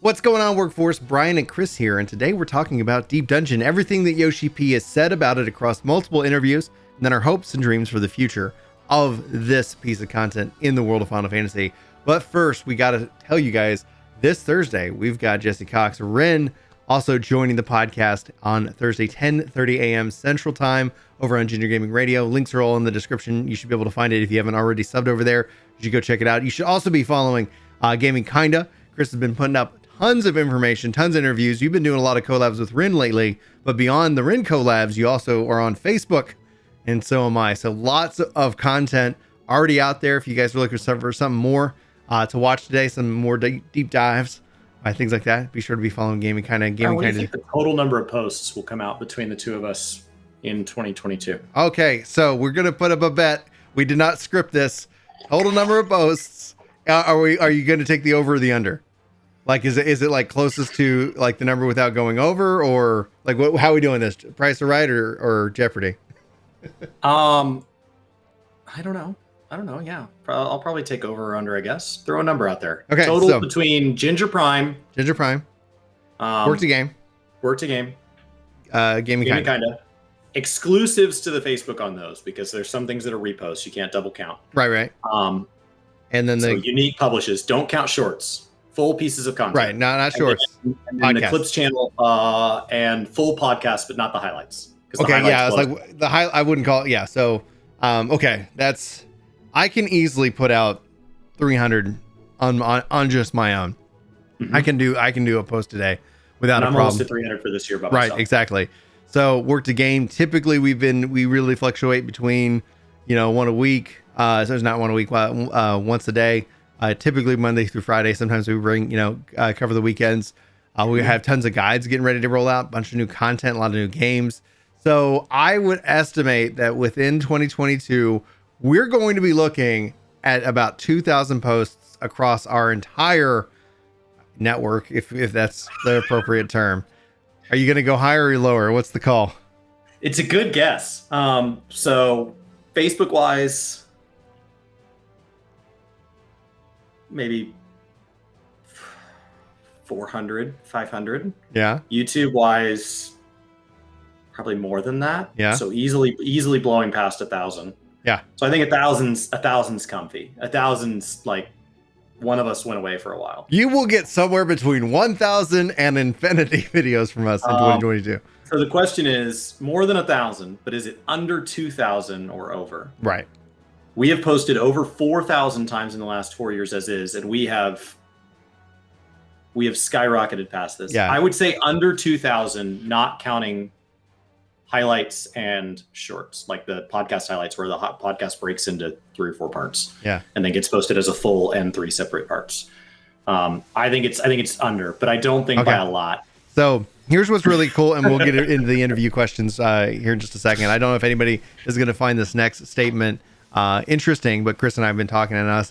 What's going on, Workforce? Brian and Chris here, and today we're talking about Deep Dungeon, everything that Yoshi P has said about it across multiple interviews, and then our hopes and dreams for the future of this piece of content in the world of Final Fantasy. But first, we got to tell you guys, this Thursday, we've got Jesse Cox, Ren, also joining the podcast on Thursday, 10:30 a.m. Central Time over on Ginger Gaming Radio. Links are all in the description. You should be able to find it if you haven't already subbed over there. You should go check it out. You should also be following Gaming Kinda. Chris has been putting up tons of information, tons of interviews. You've been doing a lot of collabs with Rin lately, but beyond the Rin collabs, you also are on Facebook, and so am I. So lots of content already out there. If you guys are looking for something more to watch today, some more deep dives, things like that, be sure to be following Gaming Kinda. What do you think the total number of posts will come out between the two of us in 2022? Okay, so we're gonna put up a bet. We did not script this. Total number of posts. Are you going to take the over or the under? Like, is it like closest to like the number without going over, or like how are we doing this? Price of Right or Jeopardy? I don't know. Yeah, I'll probably take over or under. I guess throw a number out there. Okay, total so, between Ginger Prime, Work to Game, Gaming Kinda. Exclusives to the Facebook on those, because there's some things that are reposts. You can't double count. Right. And then the unique publishes. Don't count shorts. Full pieces of content. Right, not shorts. And then the Clips channel and full podcast, but not the highlights. Okay, yeah, it's like the I wouldn't call it. Yeah, so okay, that's I can easily put out 300 on just my own. Mm-hmm. I can do a post today without a problem. I'm almost at 300 for this year by myself. Right, exactly. So Work to Game. Typically, we really fluctuate between one a week. So it's not one a week, once a day. Typically Monday through Friday. Sometimes we bring, cover the weekends. We have tons of guides getting ready to roll out, a bunch of new content, a lot of new games. So I would estimate that within 2022, we're going to be looking at about 2,000 posts across our entire network, if that's the appropriate term. Are you going to go higher or lower? What's the call? It's a good guess. So Facebook wise, maybe 400, 500. Yeah. YouTube wise, probably more than that. Yeah. So easily blowing past 1,000. Yeah. So I think 1,000's comfy. 1,000's like one of us went away for a while. You will get somewhere between 1,000 and infinity videos from us in 2022. So the question is more than 1,000, but is it under 2,000 or over? Right. We have posted over 4,000 times in the last 4 years as is, and we have skyrocketed past this. Yeah. I would say under 2,000, not counting highlights and shorts, like the podcast highlights where the podcast breaks into 3 or 4 parts. Yeah. And then gets posted as a full and 3 separate parts. I think it's under, but I don't think by a lot. So here's what's really cool, and we'll get into the interview questions here in just a second. I don't know if anybody is going to find this next statement interesting, but Chris and I have been talking, and I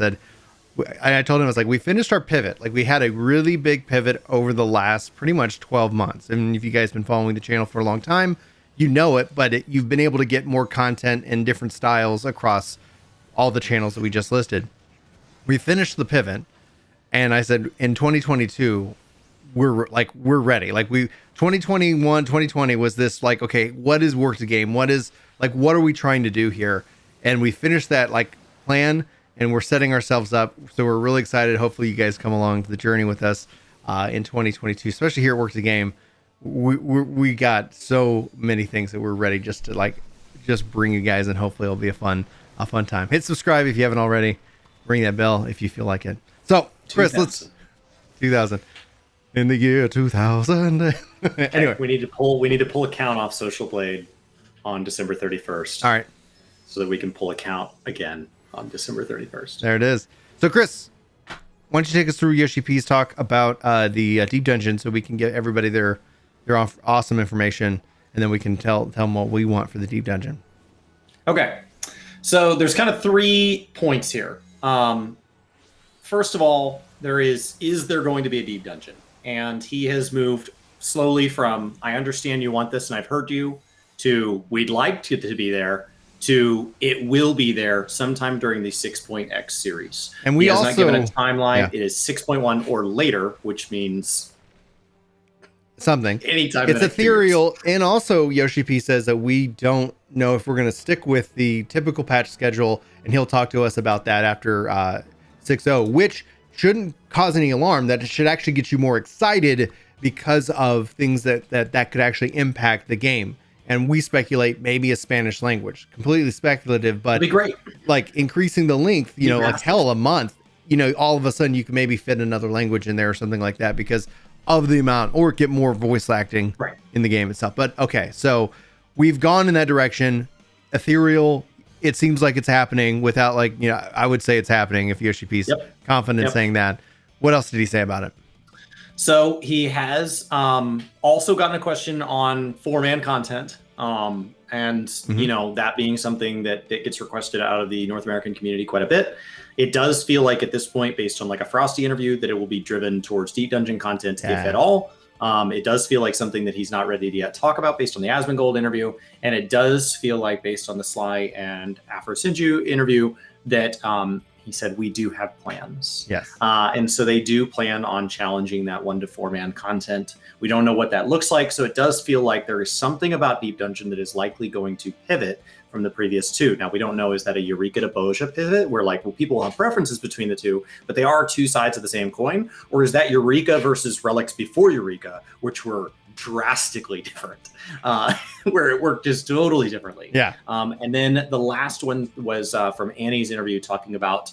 told him, I was like, we finished our pivot. Like, we had a really big pivot over the last pretty much 12 months. And if you guys have been following the channel for a long time, you know it, but you've been able to get more content in different styles across all the channels that we just listed. We finished the pivot, and I said, in 2022, we're ready. Like 2021, 2020 was this like, okay, what is Work to Game? What are we trying to do here? And we finished that plan, and we're setting ourselves up. So we're really excited. Hopefully you guys come along the journey with us in 2022, especially here at Work to Game. We got so many things that we're ready just to bring you guys, and hopefully it'll be a fun time. Hit subscribe if you haven't already. Ring that bell if you feel like it. So Chris, 2000 in the year 2000. Anyway, we need to pull a count off Social Blade on December 31st. All right. So that we can pull a count again on December 31st. There it is. So Chris, why don't you take us through Yoshi P's talk about the Deep Dungeon, so we can get everybody their awesome information, and then we can tell them what we want for the Deep Dungeon. Okay. So there's kind of 3 points here. First of all, is there going to be a Deep Dungeon? And he has moved slowly from, I understand you want this and I've heard you, to we'd like it to be there, to it will be there sometime during the 6.x series. And we he has also not given a timeline. Yeah. It is 6.1 or later, which means something. anytime. It's ethereal. And also Yoshi P says that we don't know if we're going to stick with the typical patch schedule, and he'll talk to us about that after 6.0, which shouldn't cause any alarm. That it should actually get you more excited because of things that could actually impact the game. And we speculate maybe a Spanish language, completely speculative, but that'd be great. Like increasing the length, you know, like hell, a month, you know, all of a sudden you can maybe fit another language in there or something like that because of the amount, or get more voice acting in the game itself. But okay, so we've gone in that direction. Ethereal, it seems like it's happening without, like, you know, I would say it's happening if Yoshi P's confident saying that. What else did he say about it? So he has also gotten a question on 4-man content. You know, that being something that gets requested out of the North American community quite a bit. It does feel like at this point, based on like a Frosty interview, that it will be driven towards deep dungeon content, if at all. It does feel like something that he's not ready to yet talk about based on the Asmongold interview. And it does feel like, based on the Sly and Afro Sinju interview, that he said we do have plans. Yes. And so they do plan on challenging that 1 to 4-man content. We don't know what that looks like. So it does feel like there is something about Deep Dungeon that is likely going to pivot from the previous two. Now, we don't know, is that a Eureka to Boja pivot where, like, well, people have preferences between the two, but they are two sides of the same coin? Or is that Eureka versus relics before Eureka, which were drastically different, where it worked just totally differently? Yeah. And then the last one was from Annie's interview, talking about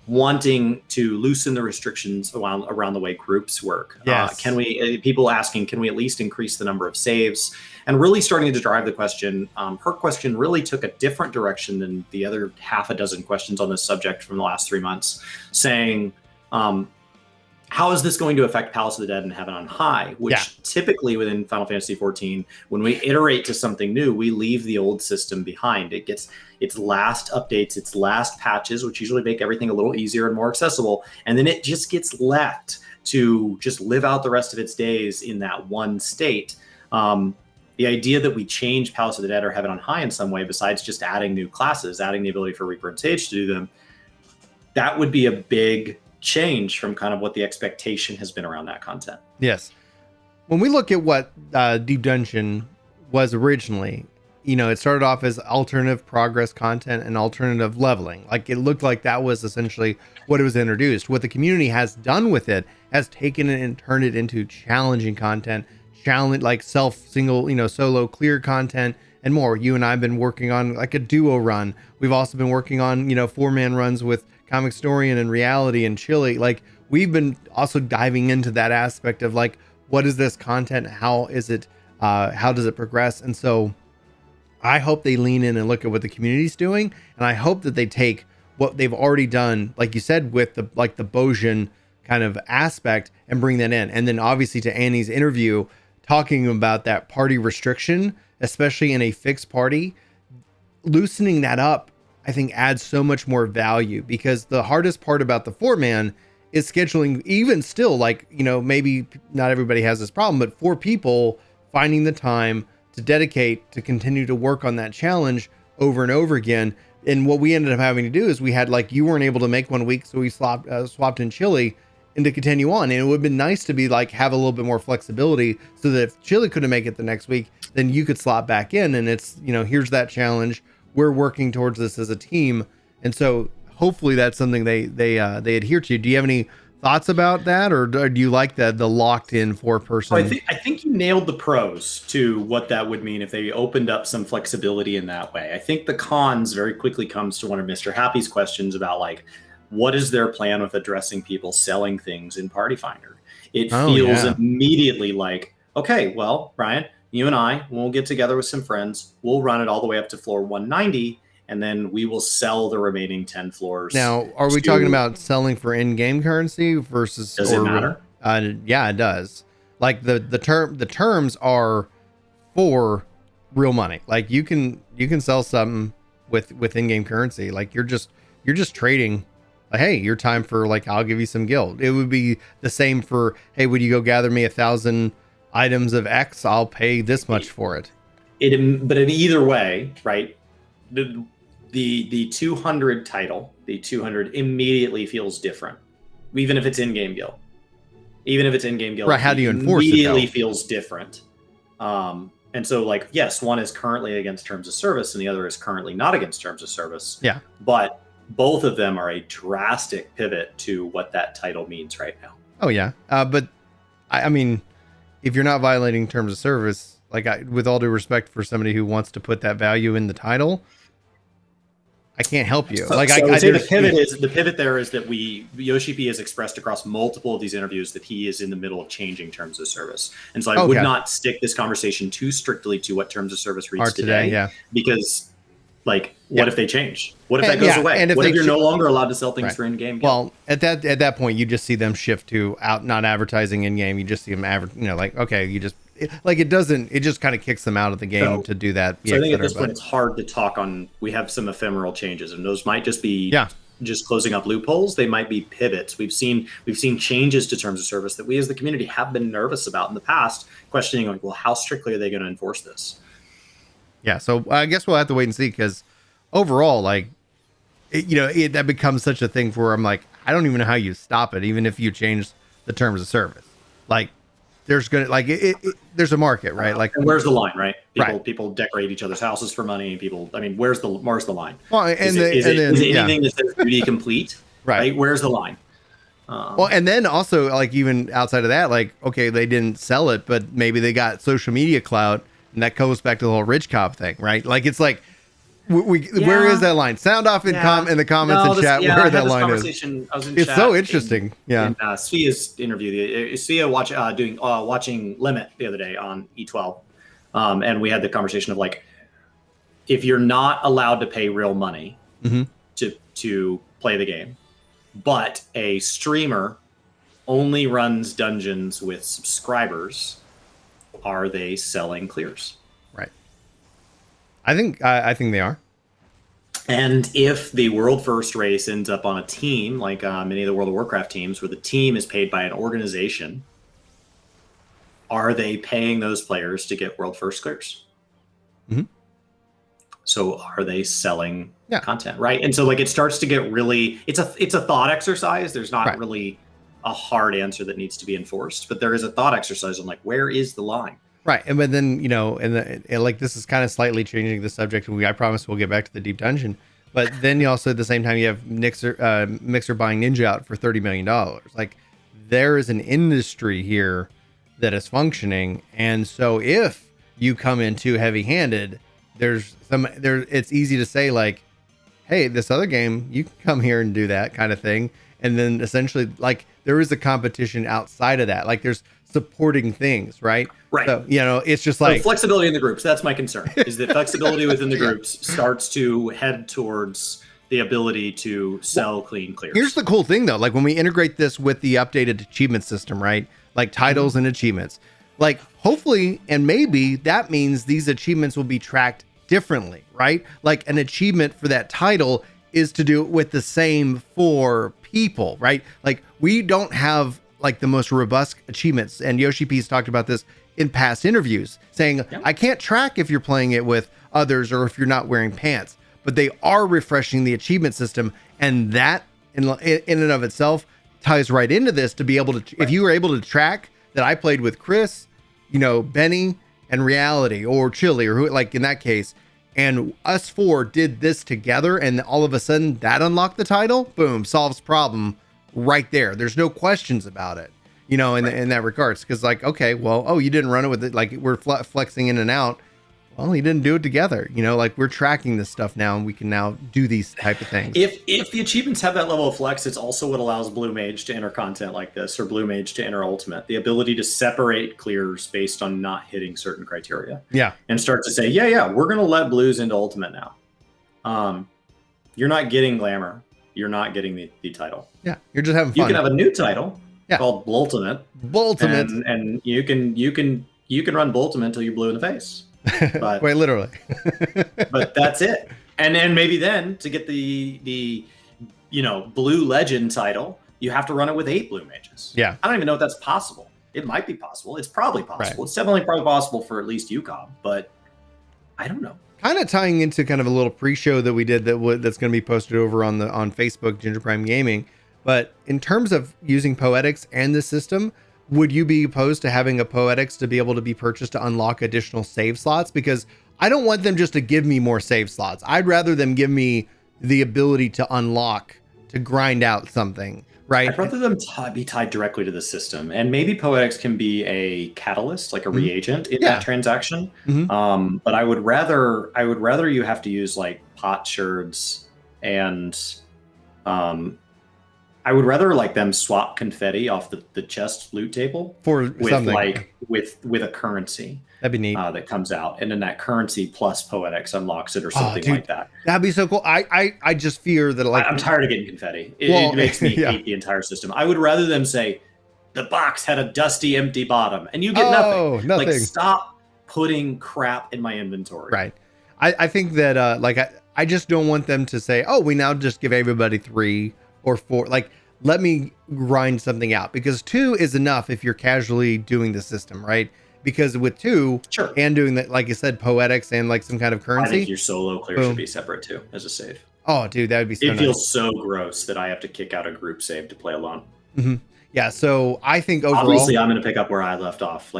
wanting to loosen the restrictions around the way groups work. Yes. People asking, can we at least increase the number of saves? And really starting to drive the question. Her question really took a different direction than the other half a dozen questions on this subject from the last 3 months, saying, how is this going to affect Palace of the Dead and Heaven on High? Which typically within Final Fantasy XIV, when we iterate to something new, we leave the old system behind. It gets its last updates, its last patches, which usually make everything a little easier and more accessible. And then it just gets left to just live out the rest of its days in that one state. The idea that we change Palace of the Dead or Heaven on High in some way, besides just adding new classes, adding the ability for Reaper and Sage to do them, that would be a big change from kind of what the expectation has been around that content. Yes. When we look at what Deep Dungeon was originally, you know, it started off as alternative progress content and alternative leveling. Like, it looked like that was essentially what it was introduced. What the community has done with it has taken it and turned it into challenging content, like solo clear content and more. You and I have been working on like a duo run. We've also been working on, 4-man runs with Comic Storian and Reality and Chili. Like, we've been also diving into that aspect of like, what is this content? How is it? How does it progress? And so I hope they lean in and look at what the community's doing. And I hope that they take what they've already done, like you said, with the Bojin kind of aspect, and bring that in. And then obviously to Annie's interview, talking about that party restriction, especially in a fixed party, loosening that up, I think adds so much more value, because the hardest part about the 4-man is scheduling. Even still, like, maybe not everybody has this problem, but 4 people finding the time to dedicate to continue to work on that challenge over and over again. And what we ended up having to do is we had, like, you weren't able to make one week, so we swapped in Chili and to continue on. And it would have been nice to be like, have a little bit more flexibility, so that if Chili couldn't make it the next week, then you could slot back in. And it's, here's that challenge. We're working towards this as a team. And so hopefully that's something they adhere to. Do you have any thoughts about that, or do you like the locked in 4-person? I think you nailed the pros to what that would mean if they opened up some flexibility in that way. I think the cons very quickly comes to one of Mr. Happy's questions about, like, what is their plan with addressing people selling things in Party Finder? It feels immediately like, okay, well, Brian, you and I, we'll get together with some friends. We'll run it all the way up to floor 190, and then we will sell the remaining 10 floors. Now, are we talking about selling for in-game currency versus? Does it matter? Yeah, it does. Like the terms are for real money. Like, you can sell something with in-game currency. Like, you're just trading. Like, hey, your time for, like, I'll give you some guild. It would be the same for, hey, would you go gather me 1,000 items of X? I'll pay this much for it. But in either way, right? the 200 title, the 200 immediately feels different, even if it's in-game guild. Even if it's in-game guild, right? How do you enforce it? Immediately feels different. And so, like, yes, one is currently against terms of service, and the other is currently not against terms of service. Yeah. But both of them are a drastic pivot to what that title means right now. Oh yeah, but I mean, if you're not violating terms of service, like with all due respect for somebody who wants to put that value in the title, I can't help you. Like I would say the pivot there is that Yoshi P has expressed across multiple of these interviews that he is in the middle of changing terms of service. And so I would not stick this conversation too strictly to what terms of service reads today, because like, what if they change? What if that goes away? And what if you're no longer allowed to sell things for in-game? Well, at that point, you just see them shift to not advertising in-game. You just see them like, okay, you just it just kind of kicks them out of the game to do that. So I think at this point it's hard to talk on. We have some ephemeral changes, and those might just be just closing up loopholes. They might be pivots. We've seen changes to terms of service that we as the community have been nervous about in the past, questioning like, well, how strictly are they going to enforce this? Yeah, so I guess we'll have to wait and see, because overall, like, that becomes such a thing for where I'm like, I don't even know how you stop it, even if you change the terms of service. Like, there's gonna there's a market, right? Like, and where's the line, right? People decorate each other's houses for money. Where's the line? Well, is it anything that says duty complete? Right? Where's the line? Well, and then also, like, even outside of that, like, okay, they didn't sell it, but maybe they got social media clout. And that goes back to the whole rich cop thing, right? Like, it's like, where is that line? Sound off in the comments and chat where that line is. It's so interesting. In Svia's interview, Svia watching Limit the other day on E12, and we had the conversation of like, if you're not allowed to pay real money to play the game, but a streamer only runs dungeons with subscribers, are they selling clears? Right. I think they are. And if the world first race ends up on a team, like many of the World of Warcraft teams, where the team is paid by an organization, are they paying those players to get world first clears? So are they selling content, right? And so like it starts to get really, it's a thought exercise. There's not really a hard answer that needs to be enforced, but there is a thought exercise on like, where is the line? Right. And but then, and like, this is kind of slightly changing the subject. I promise we'll get back to the deep dungeon, but then you also, at the same time, you have Mixer buying Ninja out for $30 million. Like, there is an industry here that is functioning. And so if you come in too heavy handed, it's easy to say like, hey, this other game, you can come here and do that kind of thing. And then essentially, like, there is a competition outside of that. Like, there's supporting things, right? Right. So, it's just like flexibility in the groups. That's my concern, is that flexibility within the groups starts to head towards the ability to sell clean clears. Here's the cool thing, though. Like, when we integrate this with the updated achievement system, right? Like titles and achievements, like, hopefully, and maybe that means these achievements will be tracked differently, right? Like, an achievement for that title is to do it with the same 4 people, right? Like, we don't have like the most robust achievements, and Yoshi P's talked about this in past interviews, saying I can't track if you're playing it with others or if you're not wearing pants, but they are refreshing the achievement system, and that in and of itself ties right into this to be able to, if you were able to track that I played with Chris, Benny and Reality or Chili or who, like in that case, and us 4 did this together, and all of a sudden that unlocked the title, boom, solves problem right there. There's no questions about it, in that regards. Because like, okay, well, you didn't run it with it. Like, we're flexing in and out. Well, you didn't do it together. Like, we're tracking this stuff now, and we can now do these type of things. If the achievements have that level of flex, it's also what allows Blue Mage to enter content like this, or Blue Mage to enter Ultimate. The ability to separate clears based on not hitting certain criteria. Yeah. And start to say, we're going to let Blues into Ultimate now. You're not getting Glamour. You're not getting the title. Yeah, you're just having fun. You can have a new title called Bultimate. And you can run Bultimate until you're blue in the face. But, wait, literally. But that's it. And then maybe then to get the Blue Legend title, you have to run it with 8 Blue Mages. Yeah. I don't even know if that's possible. It might be possible. It's probably possible. Right. It's definitely probably possible for at least UCOM, but I don't know. kind of tying into kind of a little pre-show that we did that's going to be posted over on Facebook, Ginger Prime Gaming. But in terms of using Poetics and the system, would you be opposed to having a Poetics to be able to be purchased to unlock additional save slots? Because I don't want them just to give me more save slots. I'd rather them give me the ability to unlock, to grind out something, right? I'd rather them be tied directly to the system, and maybe Poetics can be a catalyst, like a reagent in that transaction. But I would rather you have to use like potsherds, and I would rather like them swap confetti off the chest loot table with something. like with a currency. That'd be neat. That comes out, and then that currency plus Poetics unlocks it or something like that. That'd be so cool. I just fear that like I'm tired of getting confetti. It makes me hate the entire system. I would rather them say the box had a dusty, empty bottom, and you get nothing. Like, stop putting crap in my inventory. Right. I think that I just don't want them to say, oh, we now just give everybody 3 or 4. Like, let me grind something out, because 2 is enough if you're casually doing the system, right? Because with 2 and doing that, like you said, Poetics and like some kind of currency, I think your solo clear should be separate too as a save. Oh, dude, that would be so It feels so gross that I have to kick out a group save to play alone. Yeah, so I think overall, obviously I'm going to pick up where I left off,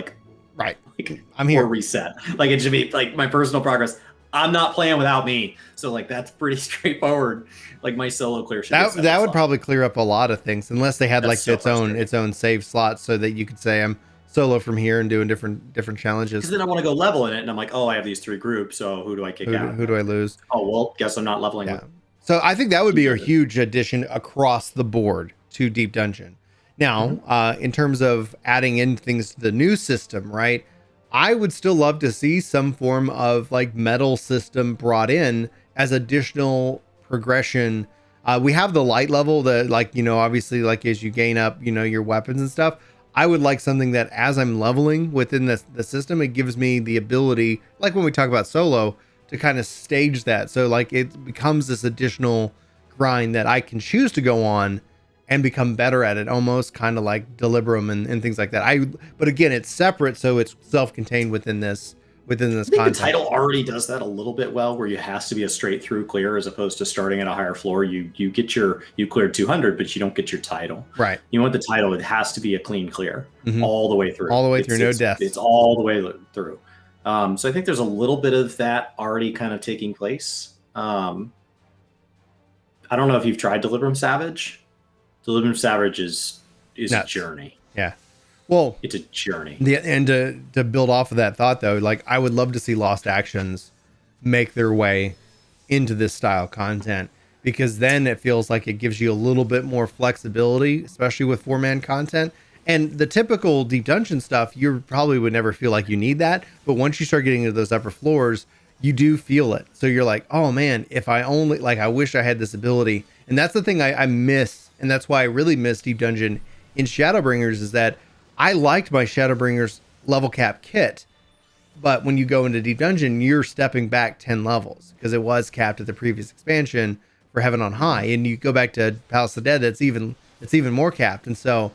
I'm here, or reset. Like, it should be like my personal progress. I'm not playing without me, so like that's pretty straightforward. Like, my solo clear should that would probably clear up a lot of things, unless they had its own save slot, so that you could say I'm solo from here and doing different challenges. Because then I want to go level in it, and I'm like, oh, I have these 3 groups, so who do I kick out? Who do I lose? Oh, well, guess I'm not leveling. Yeah. So I think that would be a huge addition across the board to Deep Dungeon. Now, in terms of adding in things to the new system, right? I would still love to see some form of like medal system brought in as additional progression. We have the light level that, like, you know, obviously, like, as you gain up, you know, your weapons and stuff. I would like something that as I'm leveling within the system, it gives me the ability, like when we talk about solo, to kind of stage that. So like it becomes this additional grind that I can choose to go on and become better at it, almost kind of like Deliberum and things like that. But again, it's separate, so it's self-contained within this I think content. the title already does that a little bit well, where you has to be a straight through clear as opposed to starting at a higher floor. You cleared 200, but you don't get your title. Right. You want the title, it has to be a clean clear all the way through. All the way through, no death. It's all the way through. So I think there's a little bit of that already kind of taking place. I don't know if you've tried Deliberum Savage. Deliberum Savage is a journey. Yeah. Well, it's a journey. And to build off of that thought, though, like, I would love to see Lost Actions make their way into this style content, because then it feels like it gives you a little bit more flexibility, especially with 4-man content. And the typical Deep Dungeon stuff, you probably would never feel like you need that. But once you start getting into those upper floors, you do feel it. So you're like, oh man, if I only, like, I wish I had this ability. And that's the thing I miss. And that's why I really miss Deep Dungeon in Shadowbringers, is that I liked my Shadowbringers level cap kit. But when you go into Deep Dungeon, you're stepping back 10 levels, because it was capped at the previous expansion for Heaven on High. And you go back to Palace of the Dead, it's even more capped. And so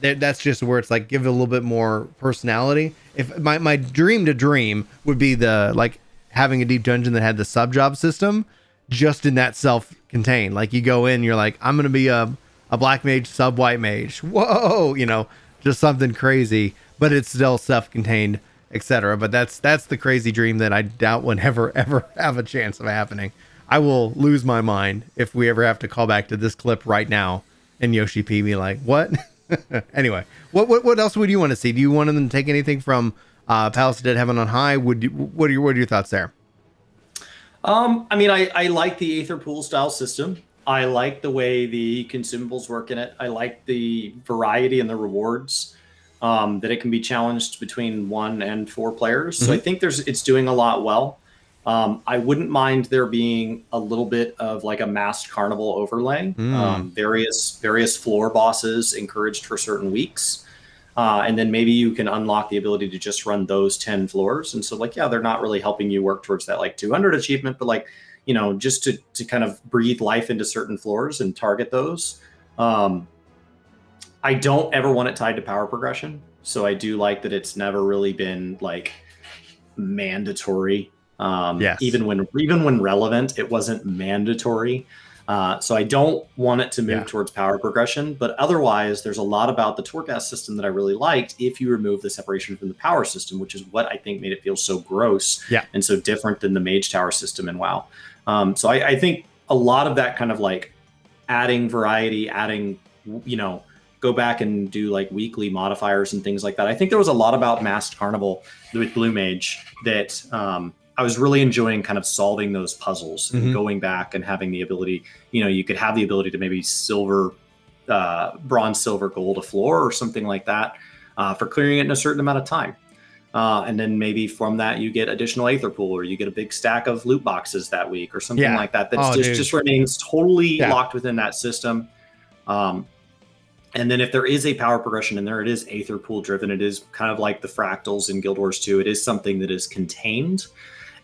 that's just where it's like, give it a little bit more personality. If my dream to dream would be the, like, having a Deep Dungeon that had the sub job system just in that self-contained. Like, you go in, you're like, I'm going to be a black mage, sub white mage. Whoa, you know, just something crazy, but it's still self-contained, etc. But that's the crazy dream that I doubt would ever have a chance of happening. I will lose my mind if we ever have to call back to this clip right now and Yoshi P be like, what? Anyway, what else would you want to see? Do you want them to take anything from Palace of Dead Heaven on High? What are your thoughts there? I mean, I like the Aether Pool style system. I like the way the consumables work in it. I like the variety and the rewards, that it can be challenged between 1 and 4 players. So I think it's doing a lot well. I wouldn't mind there being a little bit of like a masked carnival overlay, various floor bosses encouraged for certain weeks. And then maybe you can unlock the ability to just run those 10 floors. And so, like, yeah, they're not really helping you work towards that like 200 achievement, but like, you know, just to kind of breathe life into certain floors and target those. I don't ever want it tied to power progression. So I do like that it's never really been like mandatory. Yes. Even when relevant, it wasn't mandatory. So I don't want it to move towards power progression, but otherwise there's a lot about the Torghast system that I really liked if you remove the separation from the power system, which is what I think made it feel so gross and so different than the Mage Tower system in WoW. So I think a lot of that kind of like adding variety, go back and do like weekly modifiers and things like that. I think there was a lot about Masked Carnival with Blue Mage that I was really enjoying kind of solving those puzzles and going back and having the ability, you could have the ability to maybe silver, bronze, silver, gold a floor or something like that for clearing it in a certain amount of time. And then maybe from that you get additional Aether Pool, or you get a big stack of loot boxes that week or something like that. That just remains totally locked within that system. And then if there is a power progression in there, it is Aether Pool driven. It is kind of like the fractals in Guild Wars 2. It is something that is contained.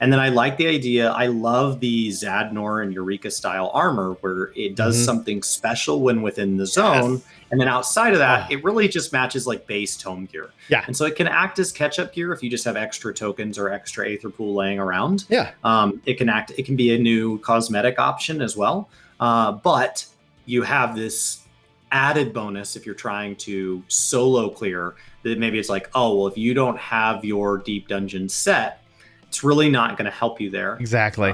And then I like the idea. I love the Zadnor and Eureka style armor where it does something special when within the zone. Yes. And then outside of that, it really just matches like base tome gear. Yeah. And so it can act as catch-up gear if you just have extra tokens or extra Aether Pool laying around. Yeah. It can be a new cosmetic option as well. But you have this added bonus if you're trying to solo clear that maybe it's like, oh, well, if you don't have your deep dungeon set, it's really not going to help you there. Exactly.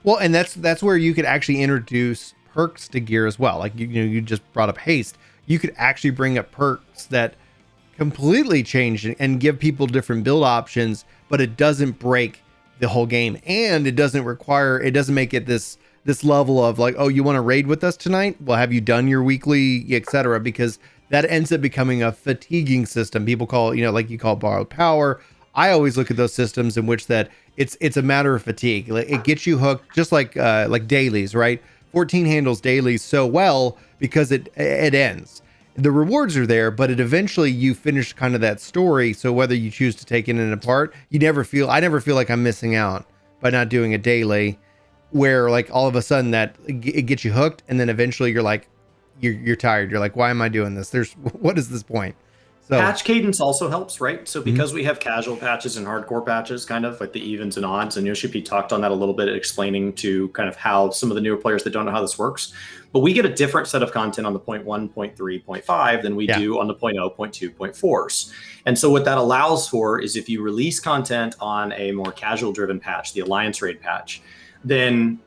Well, and that's where you could actually introduce perks to gear as well. Like, you just brought up haste. You could actually bring up perks that completely change and give people different build options, but it doesn't break the whole game. And it doesn't make it this level of like, oh, you want to raid with us tonight? Well, have you done your weekly, etc.? Because that ends up becoming a fatiguing system. People call, like you call borrowed power. I always look at those systems in which that it's a matter of fatigue. Like, it gets you hooked, just like dailies, right? 14 handles dailies so well because it ends. The rewards are there, but it eventually you finish kind of that story. So whether you choose to take it in apart, I never feel like I'm missing out by not doing a daily, where like all of a sudden that it gets you hooked, and then eventually you're like, you're tired. You're like, why am I doing this? What is this point? So patch cadence also helps, right? So because we have casual patches and hardcore patches, kind of like the evens and odds, and Yoshipi talked on that a little bit, explaining to kind of how some of the newer players that don't know how this works. But we get a different set of content on the 0.1, 0.3, 0.5 than we do on the 0.0, 0.2, 0.4s. And so what that allows for is if you release content on a more casual driven patch, the Alliance Raid patch, then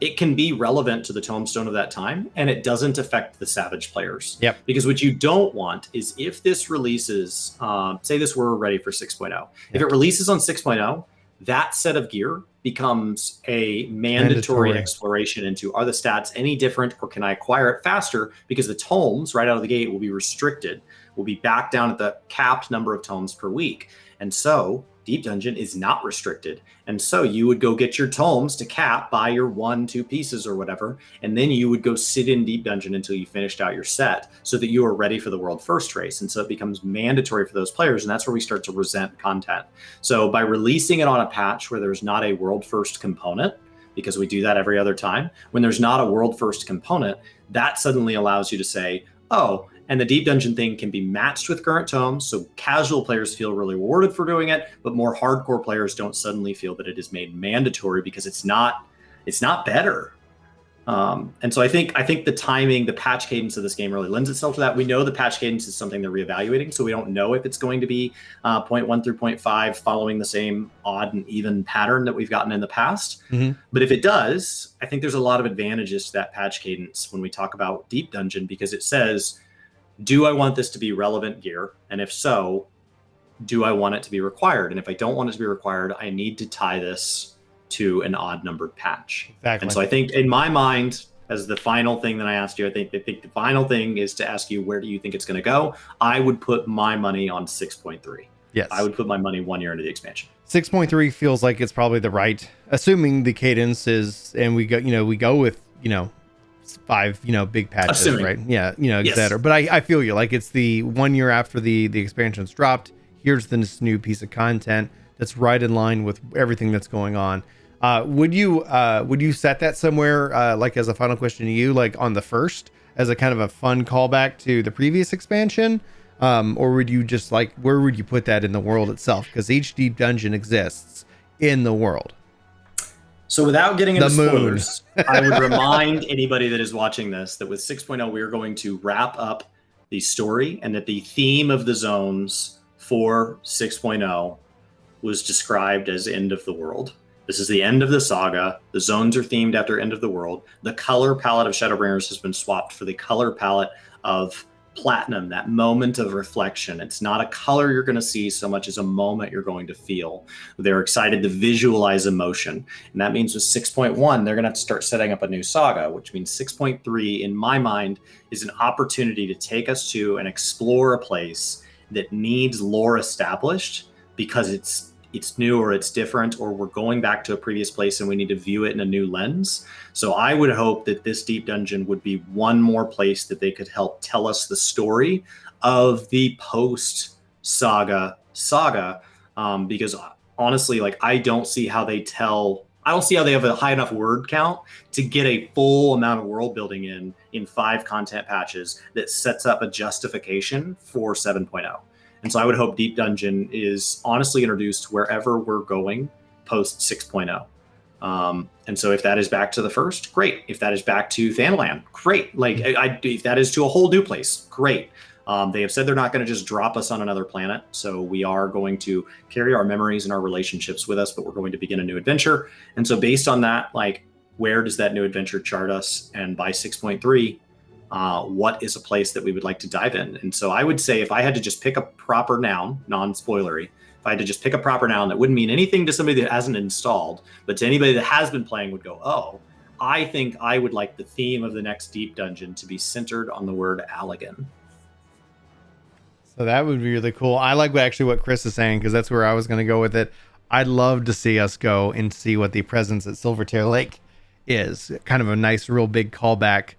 it can be relevant to the Tomestone of that time, and it doesn't affect the Savage players. Yep. Because what you don't want is if this releases, say this were ready for 6.0. If it releases on 6.0, that set of gear becomes a mandatory exploration into, are the stats any different, or can I acquire it faster? Because the tomes right out of the gate will be restricted, will be back down at the capped number of tomes per week. And so Deep Dungeon is not restricted. And so you would go get your tomes to cap, buy your 1-2 pieces or whatever, and then you would go sit in Deep Dungeon until you finished out your set so that you are ready for the World First race. And so it becomes mandatory for those players, and that's where we start to resent content. So by releasing it on a patch where there's not a World First component, because we do that every other time, when there's not a World First component, that suddenly allows you to say, oh, and the Deep Dungeon thing can be matched with current tomes, so casual players feel really rewarded for doing it, but more hardcore players don't suddenly feel that it is made mandatory because it's not better. And so I think the timing, the patch cadence of this game really lends itself to that. We know the patch cadence is something they're reevaluating, so we don't know if it's going to be 0.1 through 0.5 following the same odd and even pattern that we've gotten in the past. But if it does, I think there's a lot of advantages to that patch cadence when we talk about Deep Dungeon, because it says, do I want this to be relevant gear? And if so, do I want it to be required? And if I don't want it to be required, I need to tie this to an odd numbered patch. Exactly. And so I think in my mind, as the final thing that I asked you, I think the final thing is to ask you, where do you think it's going to go? I would put my money on 6.3. Yes. I would put my money 1 year into the expansion. 6.3 feels like it's probably the right, assuming the cadence is, and we go with, 5 big patches. Assuming. Right? Yeah, yes. Etc. But I feel you, like it's the 1 year after the expansion's dropped. Here's this new piece of content that's right in line with everything that's going on. Would you set that somewhere, like as a final question to you, like on the first, as a kind of a fun callback to the previous expansion, or would you just like, where would you put that in the world itself? Because each Deep Dungeon exists in the world? So without getting into The moon. spoilers, I would remind anybody that is watching this that with 6.0, we are going to wrap up the story, and that the theme of the zones for 6.0 was described as end of the world. This is the end of the saga. The zones are themed after end of the world. The color palette of Shadowbringers has been swapped for the color palette of Platinum, that moment of reflection. It's not a color you're going to see so much as a moment you're going to feel. They're excited to visualize emotion. And that means with 6.1, they're going to have to start setting up a new saga, which means 6.3, in my mind, is an opportunity to take us to and explore a place that needs lore established because it's new or it's different, or we're going back to a previous place and we need to view it in a new lens. So I would hope that this deep dungeon would be one more place that they could help tell us the story of the post saga, because honestly, like I don't see how they have a high enough word count to get a full amount of world building in 5 content patches that sets up a justification for 7.0. And so I would hope Deep Dungeon is honestly introduced wherever we're going post 6.0. And so if that is back to the first, great. If that is back to Thanalan, great. Like if that is to a whole new place, great. They have said they're not going to just drop us on another planet. So we are going to carry our memories and our relationships with us, but we're going to begin a new adventure. And so based on that, like, where does that new adventure chart us? And by 6.3, what is a place that we would like to dive in? And so I would say if I had to just pick a proper noun, non-spoilery, if I had to just pick a proper noun that wouldn't mean anything to somebody that hasn't installed, but to anybody that has been playing would go, oh, I think I would like the theme of the next Deep Dungeon to be centered on the word Allagan. So that would be really cool. I like what Chris is saying, because that's where I was going to go with it. I'd love to see us go and see what the presence at Silvertear Lake is. Kind of a nice, real big callback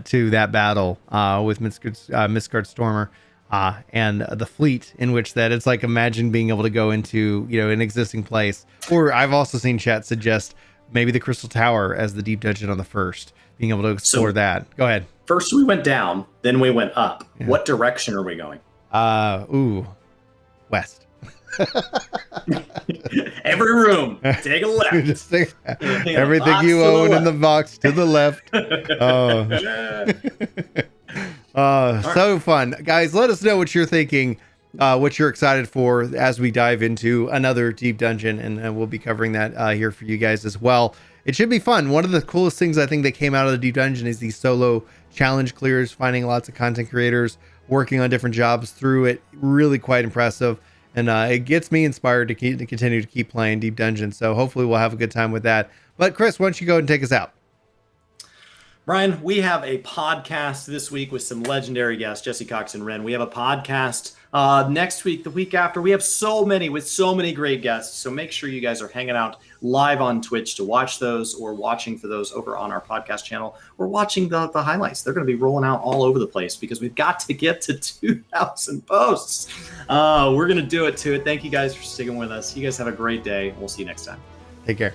to that battle with Midgard Stormer and the fleet, in which that it's like, imagine being able to go into, an existing place. Or I've also seen chat suggest maybe the Crystal Tower as the deep dungeon on the first, being able to explore that. Go ahead. First we went down, then we went up. Yeah. What direction are we going? West. Every room, take a left. Everything you own in the box to the left. So fun. Guys, let us know what you're thinking, what you're excited for as we dive into another deep dungeon, and we'll be covering that here for you guys as well. It should be fun. One of the coolest things I think that came out of the deep dungeon is these solo challenge clears, finding lots of content creators working on different jobs through it. Really quite impressive. And it gets me inspired to continue to keep playing Deep Dungeon. So hopefully we'll have a good time with that. But Chris, why don't you go and take us out? Brian, we have a podcast this week with some legendary guests, Jesse Cox and Ren. We have a podcast next week, the week after. We have so many great guests. So make sure you guys are hanging out live on Twitch to watch those, or watching for those over on our podcast channel, or watching the highlights. They're going to be rolling out all over the place because we've got to get to 2,000 posts. We're going to do it to it. Thank you guys for sticking with us. You guys have a great day. We'll see you next time. Take care.